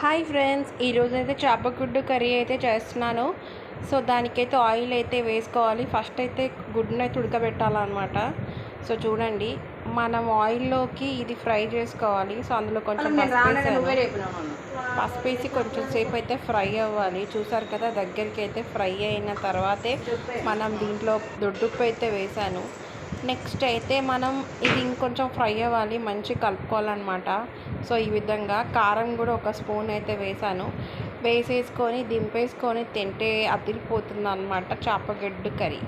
Hi friends, ఈరోజైతే చేపగుడ్డు curry అయితే చేస్తున్నాను. సో దానికైతే ఆయిల్ అయితే వేసుకోవాలి. ఫస్ట్ అయితే గుడ్డును అయితే ఉడకబెట్టాలన్నమాట. సో చూడండి, మనం ఆయిల్లోకి ఇది ఫ్రై చేసుకోవాలి. సో అందులో కొంచెం పసుపు వేసి కొంచెం సేపు అయితే ఫ్రై అవ్వాలి. చూసారు కదా, దగ్గరికి అయితే ఫ్రై అయిన తర్వాతే మనం దీంట్లో దొడ్డుప్పు అయితే వేసాను. నెక్స్ట్ అయితే మనం ఇది ఇంకొంచెం ఫ్రై అవ్వాలి, మంచి కలుపుకోవాలన్నమాట. సో ఈ విధంగా కారం కూడా ఒక స్పూన్ అయితే వేసాను. వేసేసుకొని దింపేసుకొని తింటే అదిరిపోతుంది అన్నమాట చేపగడ్డు కర్రీ.